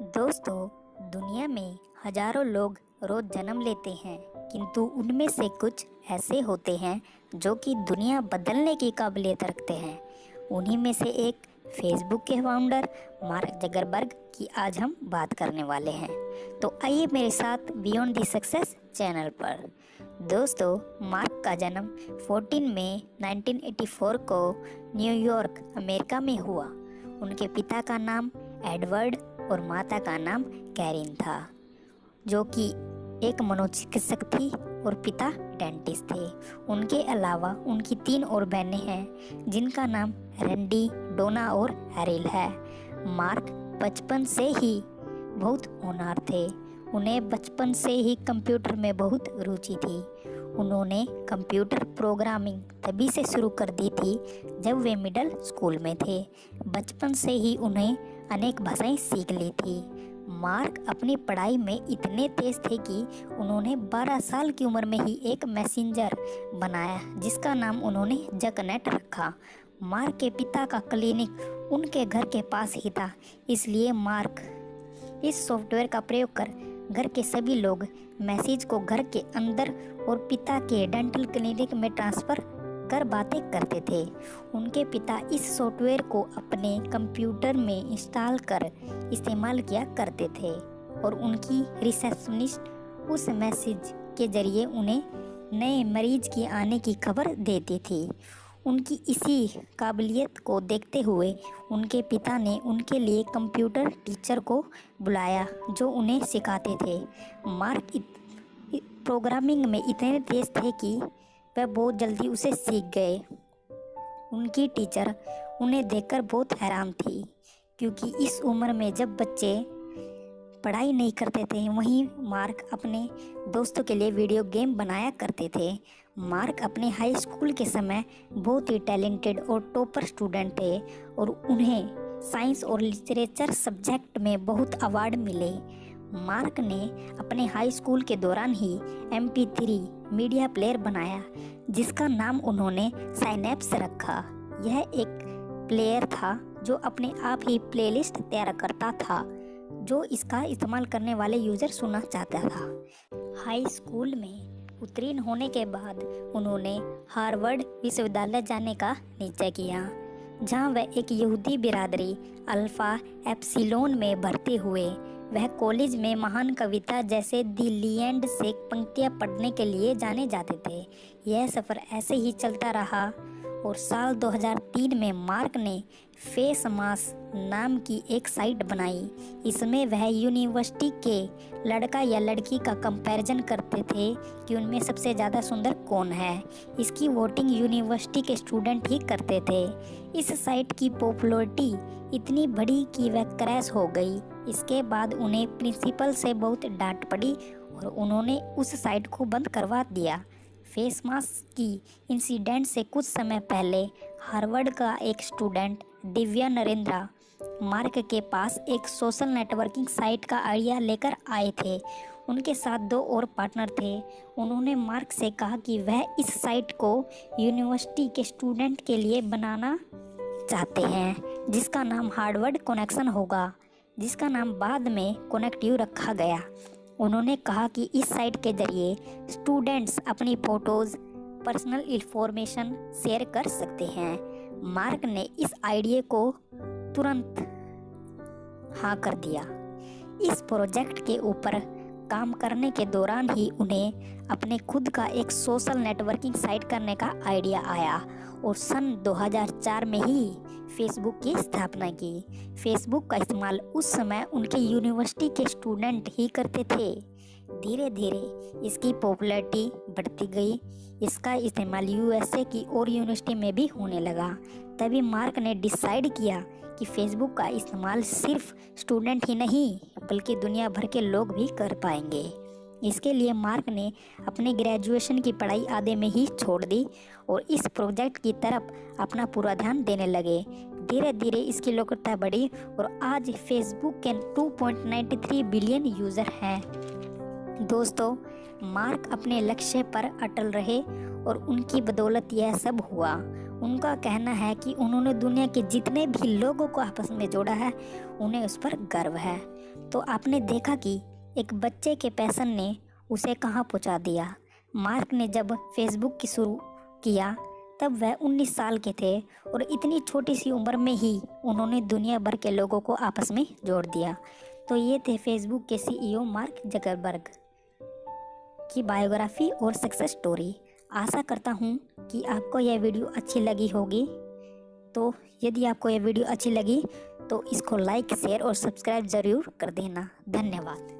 दोस्तों, दुनिया में हजारों लोग रोज जन्म लेते हैं, किंतु उनमें से कुछ ऐसे होते हैं जो कि दुनिया बदलने की काबिलियत रखते हैं। उन्हीं में से एक फेसबुक के फाउंडर मार्क जकरबर्ग की आज हम बात करने वाले हैं। तो आइए मेरे साथ बियॉन्ड दी सक्सेस चैनल पर। दोस्तों, मार्क का जन्म 14 मई 1984 को न्यूयॉर्क, अमेरिका में हुआ। उनके पिता का नाम एडवर्ड और माता का नाम कैरिन था, जो कि एक मनोचिकित्सक थी और पिता डेंटिस्ट थे। उनके अलावा उनकी 3 और बहनें हैं, जिनका नाम रैंडी, डोना और एरिल है। मार्क बचपन से ही बहुत होनहार थे। उन्हें बचपन से ही कंप्यूटर में बहुत रुचि थी। उन्होंने कंप्यूटर प्रोग्रामिंग तभी से शुरू कर दी थी जब वे मिडिल स्कूल में थे। बचपन से ही उन्हें अनेक भाषाएं सीख ली थी। मार्क अपनी पढ़ाई में इतने तेज थे कि उन्होंने 12 साल की उम्र में ही एक मैसेंजर बनाया, जिसका नाम उन्होंने जकनेट रखा। मार्क के पिता का क्लिनिक उनके घर के पास ही था, इसलिए मार्क इस सॉफ्टवेयर का प्रयोग कर घर के सभी लोग मैसेज को घर के अंदर और पिता के डेंटल क्लिनिक में ट्रांसफ़र कर बातें करते थे। उनके पिता इस सॉफ्टवेयर को अपने कंप्यूटर में इंस्टॉल कर इस्तेमाल किया करते थे और उनकी रिसेप्शनिस्ट उस मैसेज के जरिए उन्हें नए मरीज की आने की खबर देती थी। उनकी इसी काबिलियत को देखते हुए उनके पिता ने उनके लिए कंप्यूटर टीचर को बुलाया, जो उन्हें सिखाते थे। मार्क प्रोग्रामिंग में इतने तेज थे कि वह बहुत जल्दी उसे सीख गए। उनकी टीचर उन्हें देखकर बहुत हैरान थी, क्योंकि इस उम्र में जब बच्चे पढ़ाई नहीं करते थे, वहीं मार्क अपने दोस्तों के लिए वीडियो गेम बनाया करते थे। मार्क अपने हाई स्कूल के समय बहुत ही टैलेंटेड और टॉपर स्टूडेंट थे और उन्हें साइंस और लिटरेचर सब्जेक्ट में बहुत अवार्ड मिले। मार्क ने अपने हाई स्कूल के दौरान ही MP3 मीडिया प्लेयर बनाया, जिसका नाम उन्होंने साइनैप्स रखा। यह एक प्लेयर था जो अपने आप ही प्लेलिस्ट तैयार करता था, जो इसका इस्तेमाल करने वाले यूज़र सुनना चाहता था। हाई स्कूल में उत्तीर्ण होने के बाद उन्होंने हार्वर्ड विश्वविद्यालय जाने का निश्चय किया, जहां वह एक यहूदी बिरादरी अल्फा एप्सिलॉन में भर्ती हुए। वह कॉलेज में महान कविता जैसे द लिएंड से पंक्तियां पढ़ने के लिए जाने जाते थे। यह सफ़र ऐसे ही चलता रहा और साल 2003 में मार्क ने फेस मास नाम की एक साइट बनाई। इसमें वह यूनिवर्सिटी के लड़का या लड़की का कंपैरिजन करते थे कि उनमें सबसे ज़्यादा सुंदर कौन है। इसकी वोटिंग यूनिवर्सिटी के स्टूडेंट ही करते थे। इस साइट की पॉपुलैरिटी इतनी बढ़ी कि वह क्रैश हो गई। इसके बाद उन्हें प्रिंसिपल से बहुत डांट पड़ी और उन्होंने उस साइट को बंद करवा दिया। फेस मास्क की इंसिडेंट से कुछ समय पहले हार्वर्ड का एक स्टूडेंट दिव्या नरेंद्रा मार्क के पास एक सोशल नेटवर्किंग साइट का आइडिया लेकर आए थे। उनके साथ 2 और पार्टनर थे। उन्होंने मार्क से कहा कि वह इस साइट को यूनिवर्सिटी के स्टूडेंट के लिए बनाना चाहते हैं, जिसका नाम हार्वर्ड कनेक्शन होगा, जिसका नाम बाद में कनेक्ट यू रखा गया। उन्होंने कहा कि इस साइट के जरिए स्टूडेंट्स अपनी फ़ोटोज़, पर्सनल इंफॉर्मेशन शेयर कर सकते हैं। मार्क ने इस आइडिया को तुरंत हाँ कर दिया। इस प्रोजेक्ट के ऊपर काम करने के दौरान ही उन्हें अपने खुद का एक सोशल नेटवर्किंग साइट करने का आइडिया आया और सन 2004 में ही फेसबुक की स्थापना की। फेसबुक का इस्तेमाल उस समय उनके यूनिवर्सिटी के स्टूडेंट ही करते थे। धीरे धीरे इसकी पॉपुलैरिटी बढ़ती गई। इसका इस्तेमाल USA की और यूनिवर्सिटी में भी होने लगा। तभी मार्क ने डिसाइड किया कि फेसबुक का इस्तेमाल सिर्फ स्टूडेंट ही नहीं बल्कि दुनिया भर के लोग भी कर पाएंगे। इसके लिए मार्क ने अपने ग्रेजुएशन की पढ़ाई आधे में ही छोड़ दी और इस प्रोजेक्ट की तरफ अपना पूरा ध्यान देने लगे। धीरे धीरे इसकी लोकप्रियता बढ़ी और आज फेसबुक के 2.93 बिलियन यूज़र हैं। दोस्तों, मार्क अपने लक्ष्य पर अटल रहे और उनकी बदौलत यह सब हुआ। उनका कहना है कि उन्होंने दुनिया के जितने भी लोगों को आपस में जोड़ा है उन्हें उस पर गर्व है। तो आपने देखा कि एक बच्चे के पैशन ने उसे कहाँ पहुँचा दिया। मार्क ने जब फेसबुक की शुरू किया तब वह 19 साल के थे और इतनी छोटी सी उम्र में ही उन्होंने दुनिया भर के लोगों को आपस में जोड़ दिया। तो ये थे फेसबुक के CEO मार्क जकरबर्ग की बायोग्राफी और सक्सेस स्टोरी। आशा करता हूँ कि आपको यह वीडियो अच्छी लगी होगी। तो यदि आपको यह वीडियो अच्छी लगी तो इसको लाइक, शेयर और सब्सक्राइब ज़रूर कर देना। धन्यवाद।